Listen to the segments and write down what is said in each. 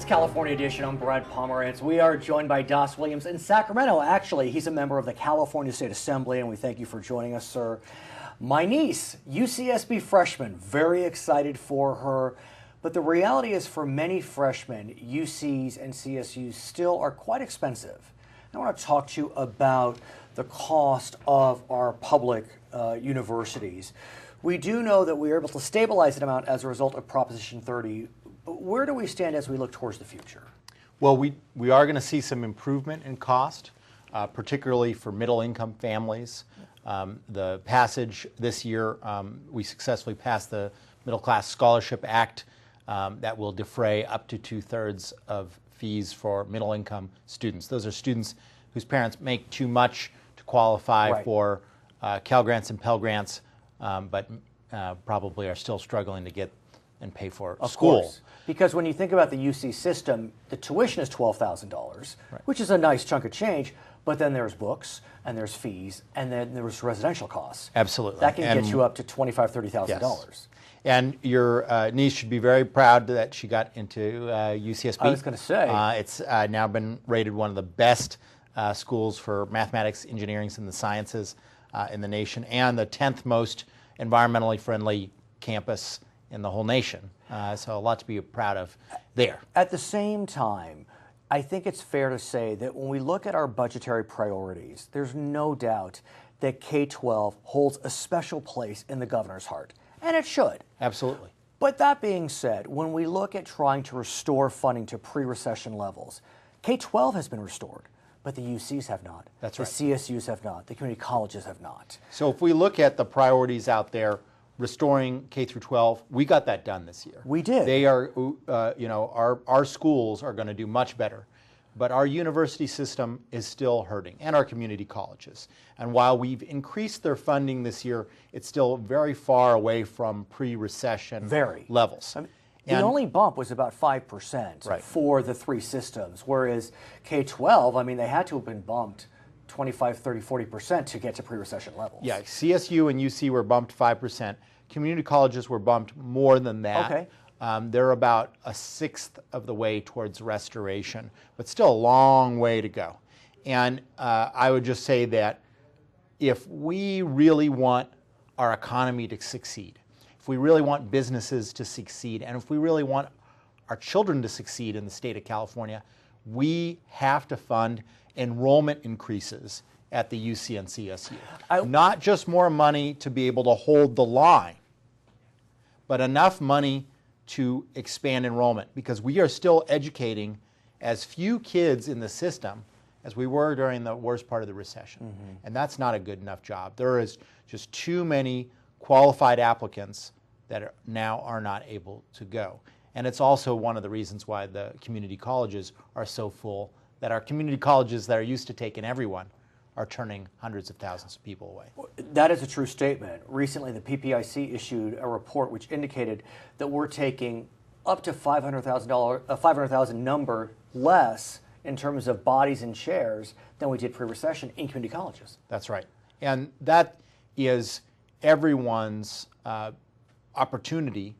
It's California Edition. I'm Brad Pomerance. We are joined by Das Williams in Sacramento. Actually, he's a member of the California State Assembly, and we thank you for joining us, sir. My niece, UCSB freshman, very excited for her. But the reality is, for many freshmen, UCs and CSUs still are quite expensive. I want to talk to you about the cost of our public universities. We do know that we are able to stabilize that amount as a result of Proposition 30. But where do we stand as we look towards the future? Well, we are going to see some improvement in cost, particularly for middle-income families. The passage this year, we successfully passed the Middle Class Scholarship Act that will defray up to 2/3 of fees for middle-income students. Those are students whose parents make too much to qualify for Cal Grants and Pell Grants, but probably are still struggling to get and pay for school. Course. Because when you think about the UC system, the tuition is $12,000, which is a nice chunk of change, but then there's books, and there's fees, and then there's residential costs. Absolutely. That can get you up to $25,000, $30,000. Yes. And your niece should be very proud that she got into UCSB. I was going to say. It's now been rated one of the best schools for mathematics, engineering, and the sciences in the nation, and the 10th most environmentally friendly campus in the whole nation. So a lot to be proud of there. At the same time, I think it's fair to say that when we look at our budgetary priorities, there's no doubt that K-12 holds a special place in the governor's heart, and it should. Absolutely. But that being said, when we look at trying to restore funding to pre-recession levels, K-12 has been restored, but the UCs have not. That's right. The CSUs have not. The community colleges have not. So if we look at the priorities out there, restoring K through 12, we got that done this year. We did. They are, our schools are going to do much better, but our university system is still hurting, and our community colleges. And while we've increased their funding this year, it's still very far away from pre-recession levels. I mean, the only bump was about 5% for the three systems, whereas K-12, I mean, they had to have been bumped 25, 30, 40% to get to pre-recession levels. Yeah, CSU and UC were bumped 5%. Community colleges were bumped more than that. Okay. They're about 1/6 of the way towards restoration, but still a long way to go. And I would just say that if we really want our economy to succeed, if we really want businesses to succeed, and if we really want our children to succeed in the state of California, we have to fund enrollment increases at the UC and CSU. Not just more money to be able to hold the line, but enough money to expand enrollment, because we are still educating as few kids in the system as we were during the worst part of the recession. And that's not a good enough job. There is just too many qualified applicants that now are not able to go. And it's also one of the reasons why the community colleges are so full, that our community colleges that are used to taking everyone are turning hundreds of thousands of people away. That is a true statement. Recently, the PPIC issued a report which indicated that we're taking up to $500,000 number less in terms of bodies and chairs than we did pre-recession in community colleges. That's right. And that is everyone's opportunity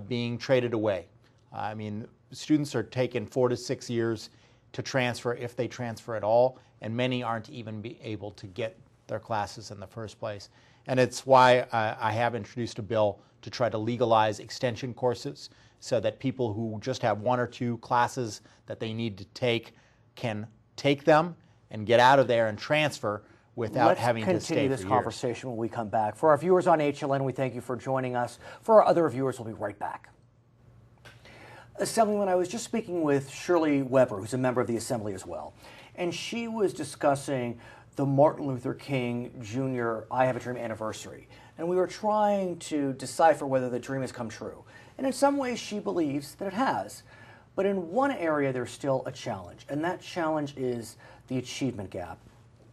being traded away. I mean, students are taking 4 to 6 years to transfer, if they transfer at all, and many aren't even able to get their classes in the first place. And it's why I have introduced a bill to try to legalize extension courses, so that people who just have 1 or 2 classes that they need to take can take them and get out of there and transfer without having to stay for years. Let's continue this conversation when we come back. For our viewers on HLN, we thank you for joining us. For our other viewers, we'll be right back. Assemblyman, I was just speaking with Shirley Weber, who's a member of the Assembly as well, and she was discussing the Martin Luther King Jr. I Have a Dream anniversary, and we were trying to decipher whether the dream has come true. And in some ways, she believes that it has. But in one area, there's still a challenge, and that challenge is the achievement gap,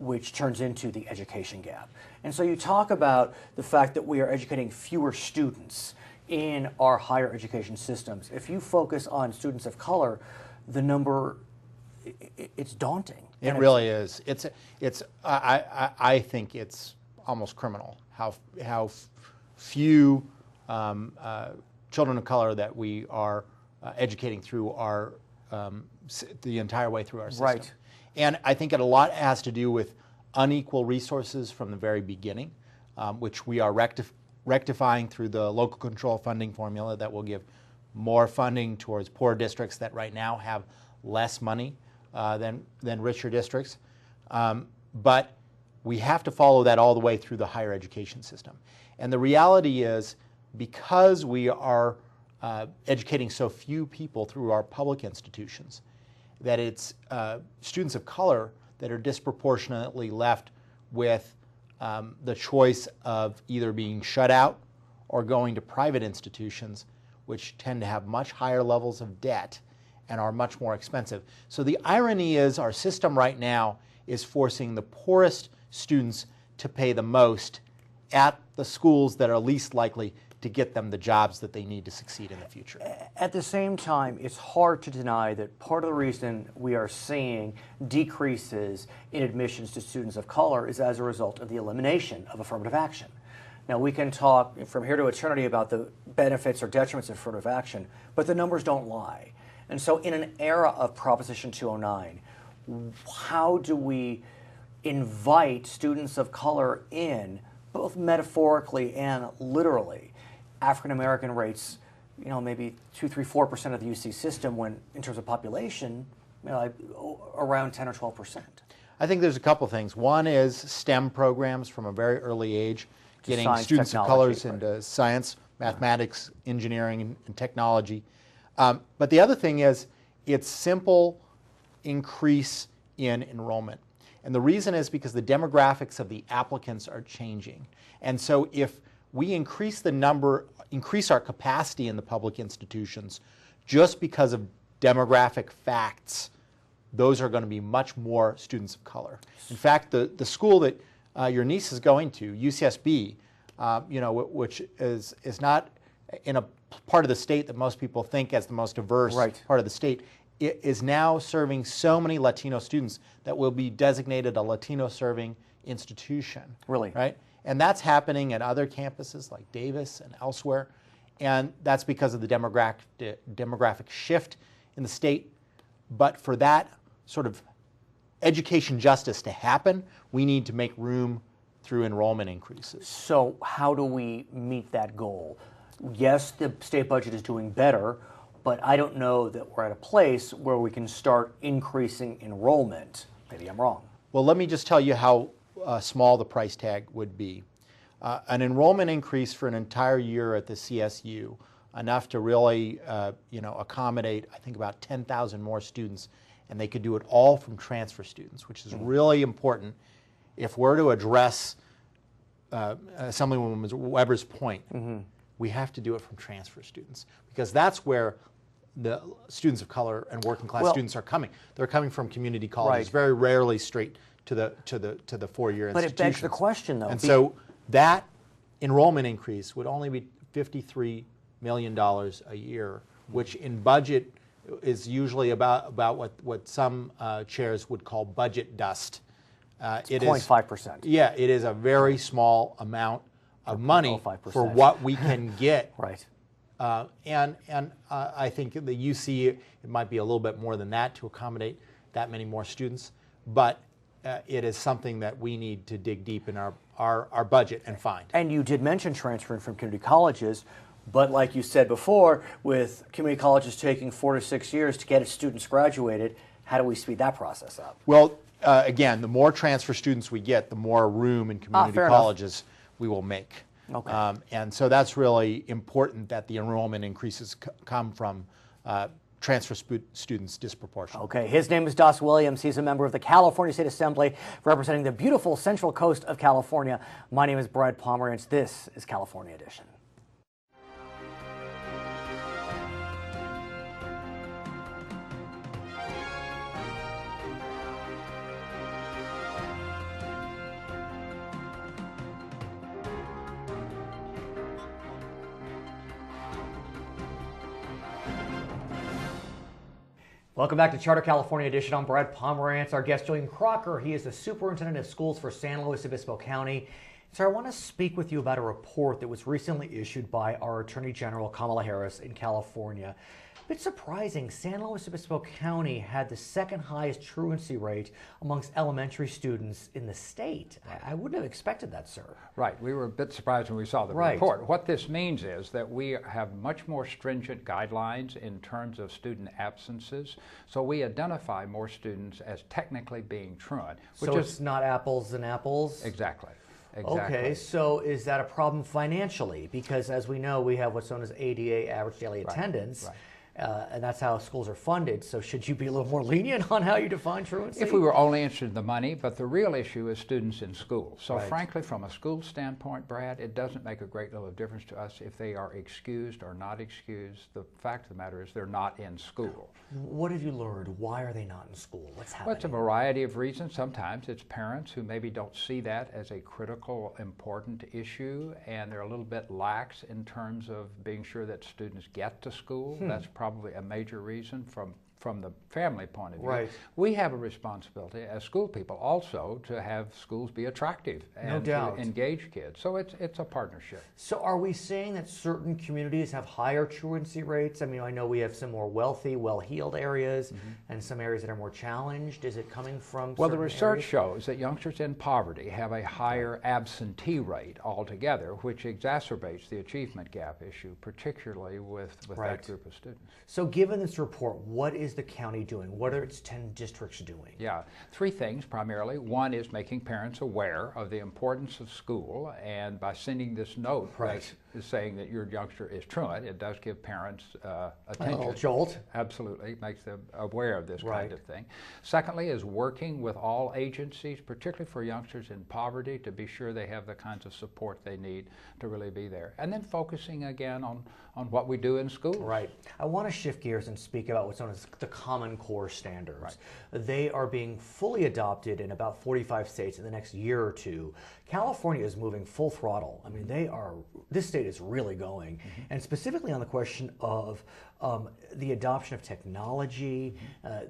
which turns into the education gap. And so you talk about the fact that we are educating fewer students in our higher education systems. If you focus on students of color, the number, it's daunting. It really is. I think it's almost criminal how few children of color that we are educating through our the entire way through our system. Right. And I think it a lot has to do with unequal resources from the very beginning, which we are rectifying through the local control funding formula that will give more funding towards poor districts that right now have less money than richer districts. But we have to follow that all the way through the higher education system. And the reality is, because we are educating so few people through our public institutions, that it's students of color that are disproportionately left with the choice of either being shut out or going to private institutions, which tend to have much higher levels of debt and are much more expensive. So the irony is our system right now is forcing the poorest students to pay the most at the schools that are least likely to get them the jobs that they need to succeed in the future. At the same time, it's hard to deny that part of the reason we are seeing decreases in admissions to students of color is as a result of the elimination of affirmative action. Now, we can talk from here to eternity about the benefits or detriments of affirmative action, but the numbers don't lie. And so in an era of Proposition 209, how do we invite students of color in, both metaphorically and literally? African American rates, maybe 2, 3, 4% of the UC system, when in terms of population, around 10 or 12%. I think there's a couple things. One is STEM programs from a very early age, getting Science, students of technology, colors into science, mathematics, engineering, and technology. But the other thing is it's simple increase in enrollment. And the reason is because the demographics of the applicants are changing. And so if we increase our capacity in the public institutions just because of demographic facts, those are going to be much more students of color. In fact, the school that your niece is going to, UCSB, which is not in a part of the state that most people think as the most diverse part of the state, it is now serving so many Latino students that will be designated a Latino-serving institution. Really? Right? And that's happening at other campuses like Davis and elsewhere. And that's because of the demographic shift in the state. But for that sort of education justice to happen, we need to make room through enrollment increases. So how do we meet that goal? Yes, the state budget is doing better, but I don't know that we're at a place where we can start increasing enrollment. Maybe I'm wrong. Well, let me just tell you how small the price tag would be. An enrollment increase for an entire year at the CSU, enough to really accommodate, I think, about 10,000 more students, and they could do it all from transfer students, which is really important if we're to address Assemblymember Weber's point. We have to do it from transfer students, because that's where the students of color and working class students are coming. They're coming from community colleges, very rarely straight to the 4-year institutions. But it begs the question, though. And so that enrollment increase would only be $53 million a year, which in budget is usually about what some chairs would call budget dust. It's 0.5%. Yeah, it is a very small amount of money for what we can get. Right. And I think the UC, it might be a little bit more than that to accommodate that many more students, but it is something that we need to dig deep in our budget and find. And you did mention transferring from community colleges, but like you said before, with community colleges taking 4 to 6 years to get its students graduated, how do we speed that process up? Well, again, the more transfer students we get, the more room in community colleges we will make. Okay. And so that's really important, that the enrollment increases come from transfer students disproportionately. Okay, his name is Das Williams. He's a member of the California State Assembly representing the beautiful central coast of California. My name is Brad Pomerance. This is California Edition. Welcome back to Charter California Edition. I'm Brad Pomerance. Our guest, Julian Crocker. He is the Superintendent of Schools for San Luis Obispo County. So I want to speak with you about a report that was recently issued by our Attorney General Kamala Harris in California. A bit surprising, San Luis Obispo County had the second highest truancy rate amongst elementary students in the state. I wouldn't have expected that, sir. Right. We were a bit surprised when we saw the report. What this means is that we have much more stringent guidelines in terms of student absences. So we identify more students as technically being truant. So it's not apples and apples? Exactly. Okay, so is that a problem financially? Because as we know, we have what's known as ADA, average daily attendance. And that's how schools are funded. So should you be a little more lenient on how you define truancy? If we were only interested in the money, but the real issue is students in school. So frankly, from a school standpoint, Brad, it doesn't make a great deal of difference to us if they are excused or not excused. The fact of the matter is they're not in school. What have you learned? Why are they not in school? What's happening? Well, it's a variety of reasons. Sometimes it's parents who maybe don't see that as a critical, important issue, and they're a little bit lax in terms of being sure that students get to school. That's probably a major reason from the family point of view. We have a responsibility as school people also to have schools be attractive and to engage kids. So it's a partnership. So are we saying that certain communities have higher truancy rates? I mean, I know we have some more wealthy, well-heeled areas and some areas that are more challenged. Is it coming from Well, the research shows that youngsters in poverty have a higher absentee rate altogether, which exacerbates the achievement gap issue, particularly with that group of students. So given this report, what is the county doing? What are its 10 districts doing? Yeah, three things primarily. One is making parents aware of the importance of school, and by sending this note saying that your youngster is truant, it does give parents attention. A little jolt. Absolutely, makes them aware of this kind of thing. Secondly is working with all agencies, particularly for youngsters in poverty, to be sure they have the kinds of support they need to really be there. And then focusing again on what we do in schools. Right. I want to shift gears and speak about what's known as the Common Core standards. They are being fully adopted in about 45 states in the next year or two. California is moving full throttle. I mean, this state is really going. And specifically on the question of the adoption of technology,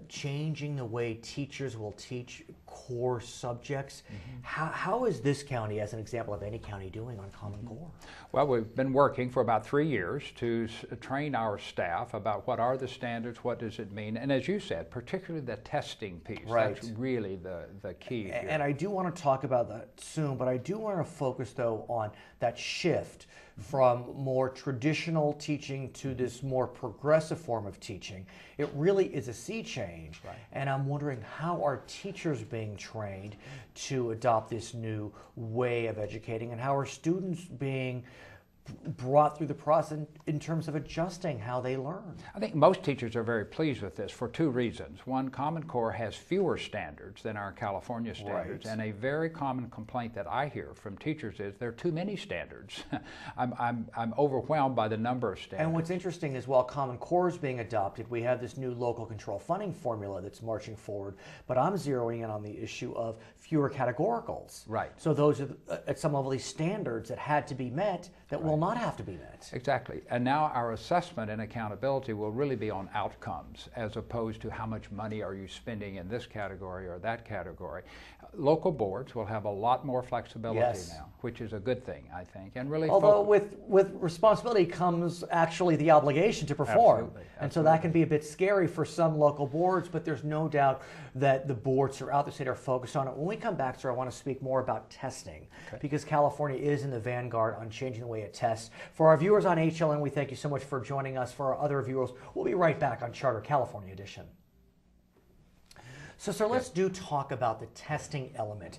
changing the way teachers will teach core subjects. How is this county, as an example of any county, doing on Common Core? Well, we've been working for about 3 years to train our staff about what are the standards, what does it mean, and as you said, particularly the testing piece. That's really the key here. And I do want to talk about that soon, but I do want to focus, though, on that shift from more traditional teaching to this more progressive form of teaching. It really is a sea change. And I'm wondering, how are teachers being trained to adopt this new way of educating, and how are students being brought through the process in terms of adjusting how they learn? I think most teachers are very pleased with this for two reasons. One, Common Core has fewer standards than our California standards, and a very common complaint that I hear from teachers is there are too many standards. I'm overwhelmed by the number of standards. And what's interesting is while Common Core is being adopted, we have this new local control funding formula that's marching forward, but I'm zeroing in on the issue of fewer categoricals. So those are at some level these standards that had to be met that will not have to be met. Exactly. And now our assessment and accountability will really be on outcomes as opposed to how much money are you spending in this category or that category. Local boards will have a lot more flexibility now, which is a good thing, I think. And really, although with responsibility comes actually the obligation to perform. And so that can be a bit scary for some local boards, but there's no doubt that the boards throughout the state are focused on it. When we come back, sir, I want to speak more about testing, because California is in the vanguard on changing the way it tests. For our viewers on HLN, we thank you so much for joining us. For our other viewers, we'll be right back on Charter California Edition. So, sir, let's talk about the testing element.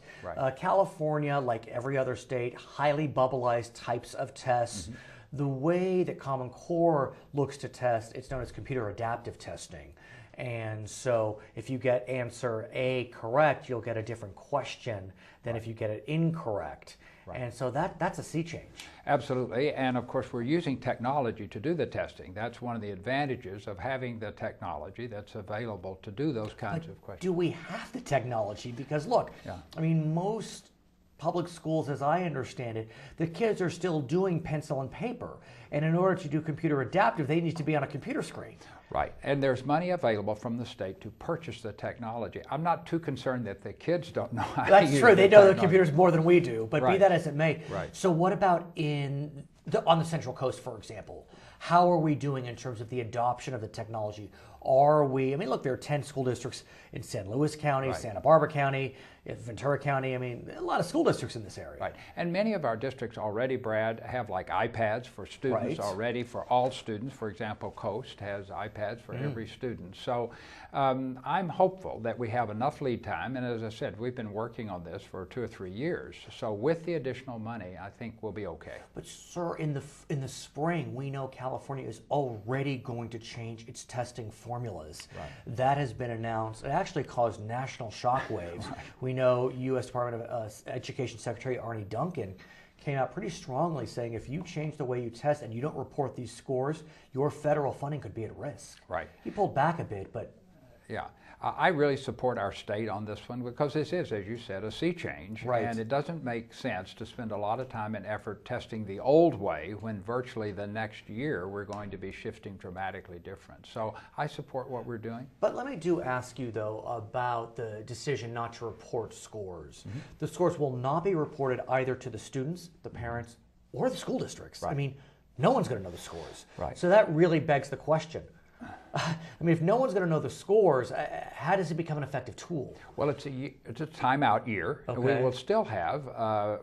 California, like every other state, highly bubbleized types of tests. The way that Common Core looks to test, it's known as computer adaptive testing. And so if you get answer A correct, you'll get a different question than if you get it incorrect. And so that's a sea change. Absolutely, and of course we're using technology to do the testing. That's one of the advantages of having the technology that's available to do those kinds of questions. Do we have the technology? Because look, I mean, most public schools, as I understand it, the kids are still doing pencil and paper. And in order to do computer adaptive, they need to be on a computer screen. Right, and there's money available from the state to purchase the technology. I'm not too concerned that the kids don't know how to use That's true. They the know the technology. computers more than we do, but be Right. that as it may. Right. So what about on the Central Coast, for example? How are we doing in terms of the adoption of the technology? Are we, I mean, look, there are 10 school districts in San Luis County, Right. Santa Barbara County, Ventura County. I mean, a lot of school districts in this area. Right, and many of our districts already, Brad, have like iPads for students Right. already, for all students. For example, Coast has iPads for every student. So I'm hopeful that we have enough lead time, and as I said, we've been working on this for 2 or 3 years. So with the additional money, I think we'll be okay. But sir, in the spring, we know California is already going to change its testing formulas. Right. That has been announced. It actually caused national shockwaves. Right. We know U.S. Department of Education Secretary Arnie Duncan came out pretty strongly saying if you change the way you test and you don't report these scores, your federal funding could be at risk. Right. He pulled back a bit, but Yeah, I really support our state on this one because this is, as you said, a sea change. Right. And it doesn't make sense to spend a lot of time and effort testing the old way when virtually the next year we're going to be shifting dramatically different. So I support what we're doing. But let me ask you, though, about the decision not to report scores. The scores will not be reported either to the students, the parents, or the school districts. I Right. mean, no one's going to know the scores. Right. So that really begs the question. I mean, if no one's going to know the scores, how does it become an effective tool? Well, it's a timeout year. Okay. We will still have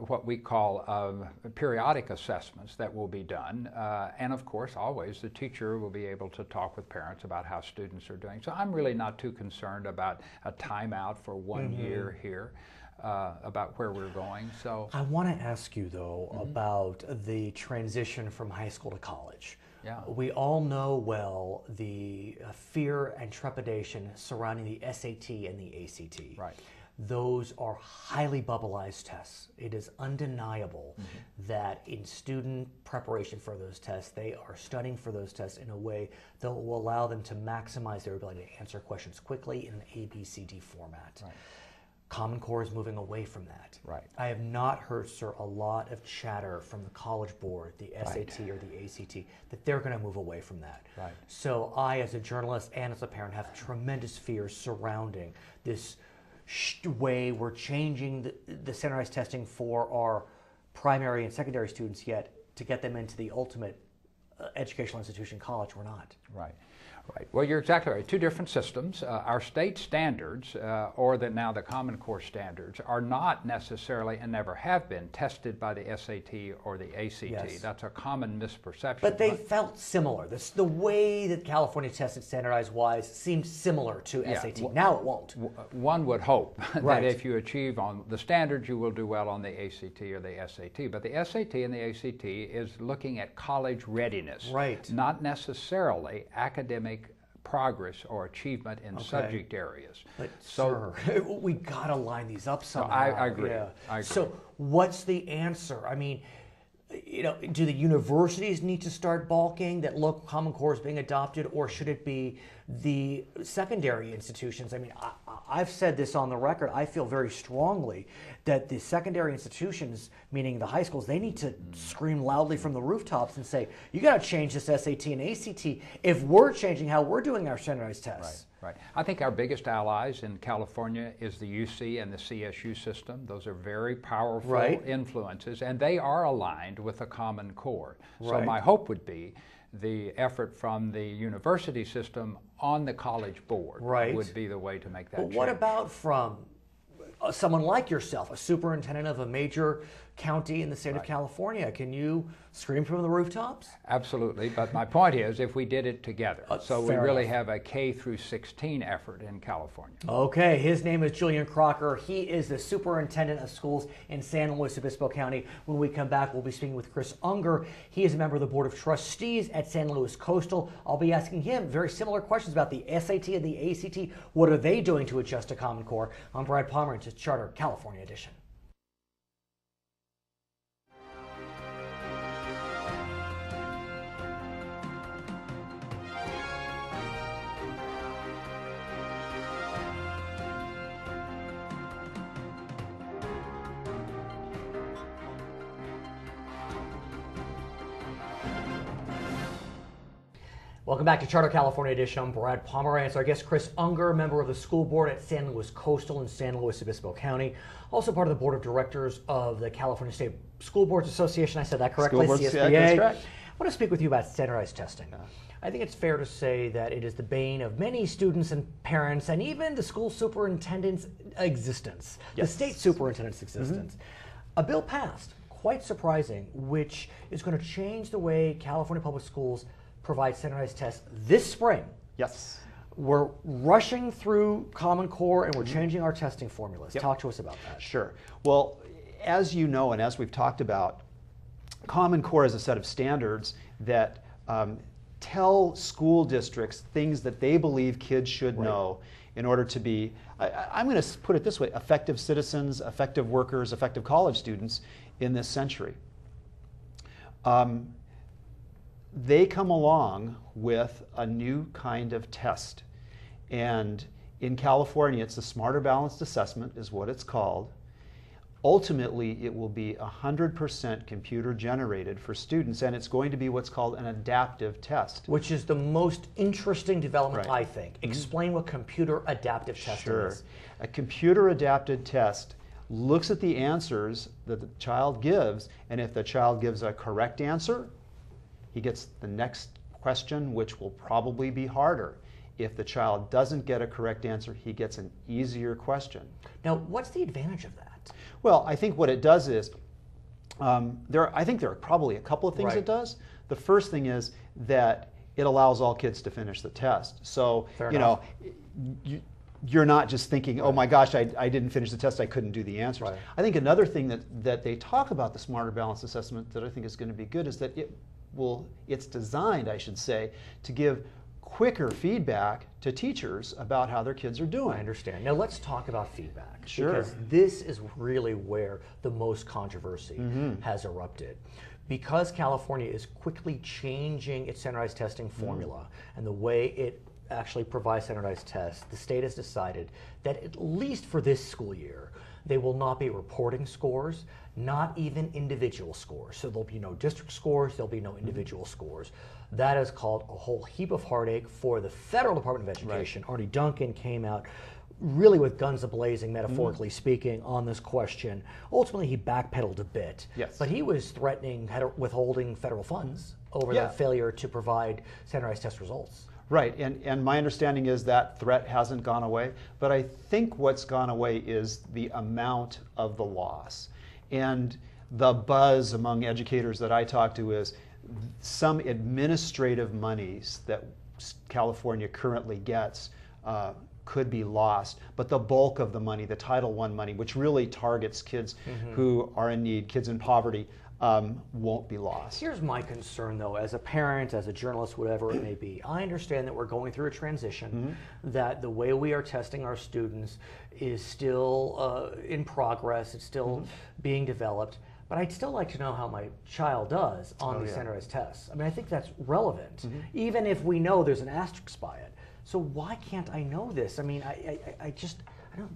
what we call periodic assessments that will be done. And of course, always the teacher will be able to talk with parents about how students are doing. So I'm really not too concerned about a timeout for 1 year here. About where we're going. So I want to ask you, though, about the transition from high school to college. Yeah. We all know well the fear and trepidation surrounding the SAT and the ACT. Right. Those are highly bubbleized tests. It is undeniable that in student preparation for those tests, they are studying for those tests in a way that will allow them to maximize their ability to answer questions quickly in an ABCD format. Right. Common Core is moving away from that. Right. I have not heard, sir, a lot of chatter from the College Board, the SAT or the ACT, that they're going to move away from that. Right. So I, as a journalist and as a parent, have tremendous fears surrounding this way we're changing the standardized testing for our primary and secondary students, yet to get them into the ultimate educational institution, college, we're not. Right. Right. Well, you're exactly right. 2 different systems. Our state standards, or now the Common Core standards, are not necessarily and never have been tested by the SAT or the ACT. Yes. That's a common misperception. But they felt similar. The way that California tested standardized-wise seemed similar to Yeah. SAT. Now it won't. One would hope Right. that if you achieve on the standards, you will do well on the ACT or the SAT. But the SAT and the ACT is looking at college readiness, Right. not necessarily academic progress or achievement in Okay. subject areas. But So sir, we got to line these up somehow. I agree. Yeah. I agree. So what's the answer? I mean, do the universities need to start balking that local Common Core is being adopted, or should it be the secondary institutions? I mean, I've said this on the record. I feel very strongly that the secondary institutions, meaning the high schools, they need to scream loudly from the rooftops and say, you got to change this SAT and ACT if we're changing how we're doing our standardized tests. Right. I think our biggest allies in California is the UC and the CSU system. Those are very powerful Right. influences, and they are aligned with the Common Core. So Right. my hope would be the effort from the university system on the College Board Right. would be the way to make that But change. what about from someone like yourself, a superintendent of a major county in the state of California? Can you scream from the rooftops? Absolutely, but my point is if we did it together. So we fair really enough. have a K through 16 effort in California. Okay, his name is Julian Crocker. He is the superintendent of schools in San Luis Obispo County. When we come back, we'll be speaking with Chris Ungar. He is a member of the Board of Trustees at San Luis Coastal. I'll be asking him very similar questions about the SAT and the ACT. What are they doing to adjust to Common Core? I'm Brad Pomerance, it's Charter California Edition. Welcome back to Charter California Edition. I'm Brad Pomerance. Our guest, Chris Ungar, member of the school board at San Luis Coastal in San Luis Obispo County. Also part of the board of directors of the California State School Boards Association. I said that correctly, School boards, CSBA. yeah, that's correct. I want to speak with you about standardized testing. I think it's fair to say that it is the bane of many students and parents and even the school superintendent's existence, the state superintendent's existence. A bill passed, quite surprising, which is going to change the way California public schools provide standardized tests this spring. Yes. We're rushing through Common Core and we're changing our testing formulas. Talk to us about that. Sure. Well, as you know and as we've talked about, Common Core is a set of standards that tell school districts things that they believe kids should know in order to be, I'm going to put it this way, effective citizens, effective workers, effective college students in this century. They come along with a new kind of test. And in California, it's the Smarter Balanced Assessment is what it's called. Ultimately, it will be 100% computer generated for students, and it's going to be what's called an adaptive test. Which is the most interesting development, I think. Explain what computer adaptive testing is. A computer adapted test looks at the answers that the child gives, and if the child gives a correct answer, he gets the next question, which will probably be harder. If the child doesn't get a correct answer, he gets an easier question. Now, what's the advantage of that? Well, I think what it does is, I think there are probably a couple of things it does. The first thing is that it allows all kids to finish the test. So, you're not just thinking, oh my gosh, I didn't finish the test, I couldn't do the answers. I think another thing that they talk about the Smarter Balanced Assessment that I think is going to be good is that it's designed, I should say, to give quicker feedback to teachers about how their kids are doing. I understand. Now let's talk about feedback. Sure. Because this is really where the most controversy has erupted. Because California is quickly changing its standardized testing formula and the way it actually provides standardized tests, the state has decided that at least for this school year, they will not be reporting scores, not even individual scores. So there'll be no district scores, there'll be no individual scores. That has caused a whole heap of heartache for the Federal Department of Education. Artie Duncan came out really with guns a-blazing, metaphorically speaking, on this question. Ultimately, he backpedaled a bit, but he was threatening withholding federal funds over the failure to provide standardized test results. Right, and my understanding is that threat hasn't gone away, but I think what's gone away is the amount of the loss. And the buzz among educators that I talk to is some administrative monies that California currently gets could be lost, but the bulk of the money, the Title I money, which really targets kids who are in need, kids in poverty, won't be lost. Here's my concern, though, as a parent, as a journalist, whatever it may be. I understand that we're going through a transition, that the way we are testing our students is still in progress, it's still being developed, but I'd still like to know how my child does on these standardized tests. I mean, I think that's relevant, even if we know there's an asterisk by it. So why can't I know this? I mean, I don't.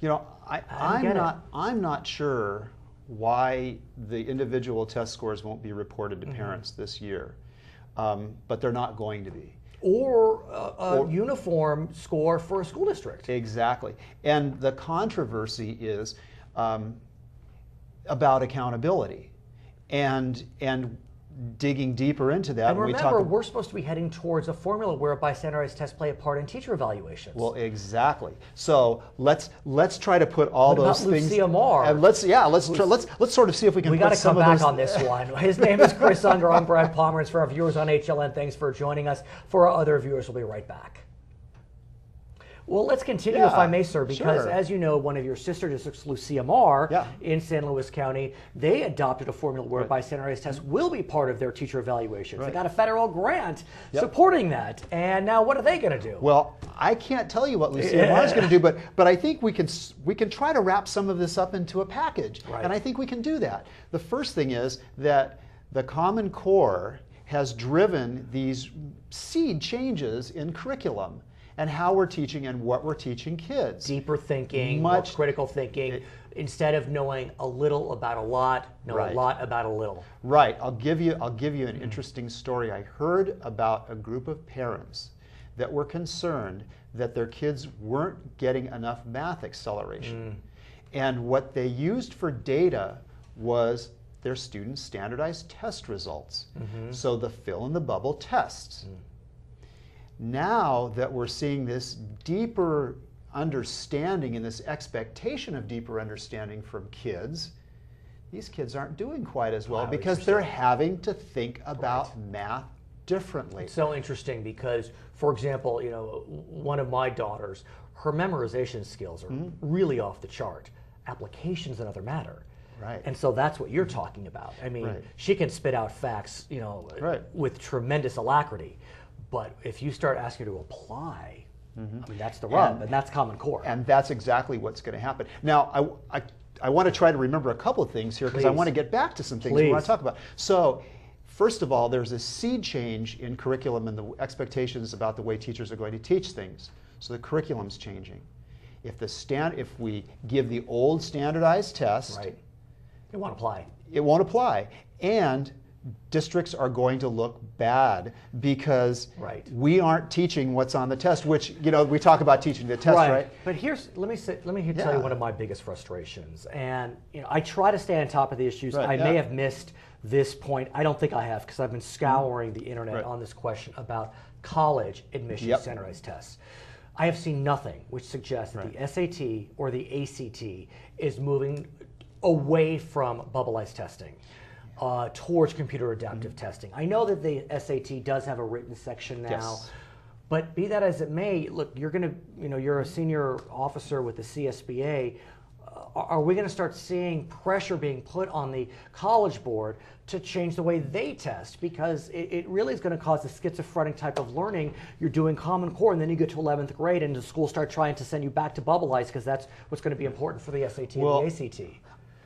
You know, I'm not sure why the individual test scores won't be reported to parents this year, but they're not going to be. Or a uniform score for a school district. Exactly. And the controversy is about accountability and digging deeper into that. And remember, we're supposed to be heading towards a formula whereby standardized tests play a part in teacher evaluations. Well, exactly. So let's try to put all those things. Lucia Marr. And let's sort of see if we can. We got to come back on this one. His name is Chris Ungar. I'm Brad Pomerance. For our viewers on HLN, thanks for joining us. For our other viewers, we'll be right back. Well, let's continue, if I may, sir, because as you know, one of your sister districts, Lucia Marr, in San Luis County, they adopted a formula whereby standardized tests will be part of their teacher evaluations. They got a federal grant supporting that. And now what are they going to do? Well, I can't tell you what Lucia Marr is going to do, but I think we can try to wrap some of this up into a package. And I think we can do that. The first thing is that the Common Core has driven these seed changes in curriculum and how we're teaching and what we're teaching kids. Deeper thinking, more critical thinking, instead of knowing a little about a lot, know a lot about a little. Right. I'll give you an interesting story. I heard about a group of parents that were concerned that their kids weren't getting enough math acceleration. And what they used for data was their students' standardized test results. So the fill in the bubble tests. Now that we're seeing this deeper understanding and this expectation of deeper understanding from kids, these kids aren't doing quite as well because they're having to think about math differently. It's so interesting because, for example, you know, one of my daughters, her memorization skills are really off the chart. Application's another matter. Right. And so that's what you're talking about. I mean, she can spit out facts, you know, with tremendous alacrity. But if you start asking her to apply, I mean, that's the rub, and that's Common Core. And that's exactly what's going to happen. Now, I want to try to remember a couple of things here because I want to get back to some things we want to talk about. So, first of all, there's a seed change in curriculum and the expectations about the way teachers are going to teach things. So the curriculum's changing. If we give the old standardized test, it won't apply. It won't apply. And districts are going to look bad because we aren't teaching what's on the test, which, you know, we talk about teaching the test, right? But let me tell you one of my biggest frustrations. And, you know, I try to stay on top of the issues. I may have missed this point. I don't think I have because I've been scouring the internet on this question about college admission standardized tests. I have seen nothing which suggests that the SAT or the ACT is moving away from bubbleized testing towards computer adaptive testing. I know that the SAT does have a written section now, but be that as it may, look, you're a senior officer with the CSBA. Are we going to start seeing pressure being put on the College Board to change the way they test? Because it really is going to cause a schizophrenic type of learning. You're doing Common Core, and then you get to 11th grade, and the schools start trying to send you back to bubbleized because that's what's going to be important for the SAT and the ACT.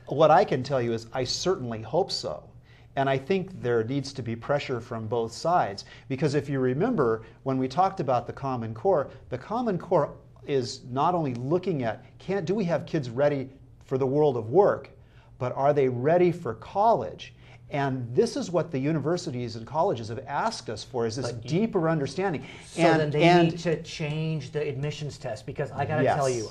What I can tell you is I certainly hope so. And I think there needs to be pressure from both sides. Because if you remember, when we talked about the Common Core is not only looking at, do we have kids ready for the world of work, but are they ready for college? And this is what the universities and colleges have asked us for, is this deeper understanding. So then they need to change the admissions test, because I got to tell you,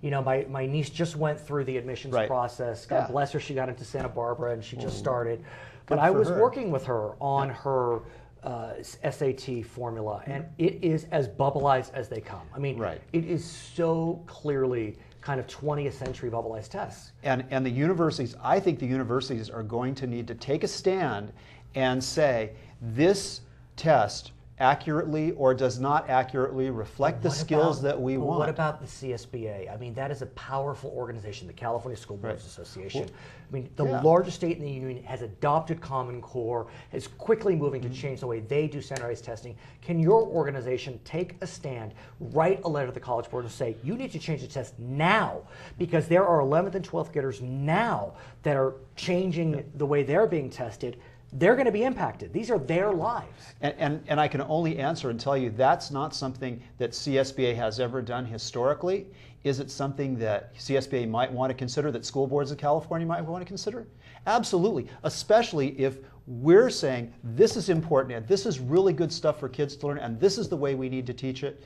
my niece just went through the admissions process. God bless her, she got into Santa Barbara and she just started. But I was working with her on her SAT formula, and it is as bubbleized as they come. I mean, it is so clearly kind of 20th century bubbleized tests. And the universities, I think the universities are going to need to take a stand and say, this test accurately or does not accurately reflect the skills that we want. What about the CSBA? I mean, that is a powerful organization, the California School Boards Association. I mean, the largest state in the union has adopted Common Core, is quickly moving to change the way they do standardized testing. Can your organization take a stand, write a letter to the College Board and say, you need to change the test now, because there are 11th and 12th graders now that are changing the way they're being tested. They're going to be impacted. These are their lives. And I can only answer and tell you that's not something that CSBA has ever done historically. Is it something that CSBA might want to consider, that school boards of California might want to consider? Absolutely, especially if we're saying this is important and this is really good stuff for kids to learn and this is the way we need to teach it.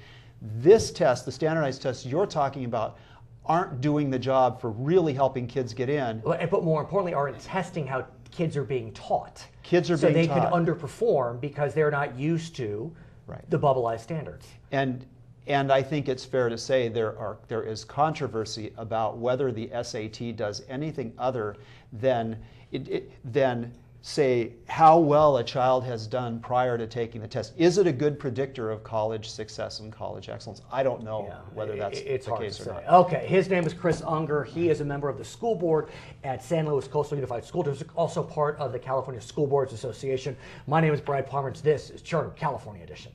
This test, the standardized tests you're talking about, aren't doing the job for really helping kids get in. But more importantly, aren't testing how kids are being taught. Kids are being taught. So they could underperform because they're not used to the bubbleized standards. And I think it's fair to say there is controversy about whether the SAT does anything other than say how well a child has done prior to taking the test. Is it a good predictor of college success and college excellence? I don't know whether that's the case or not. Okay, his name is Chris Ungar. He is a member of the school board at San Luis Coastal Unified School District, also part of the California School Boards Association. My name is Brad Pomerance. This is Charter California Edition.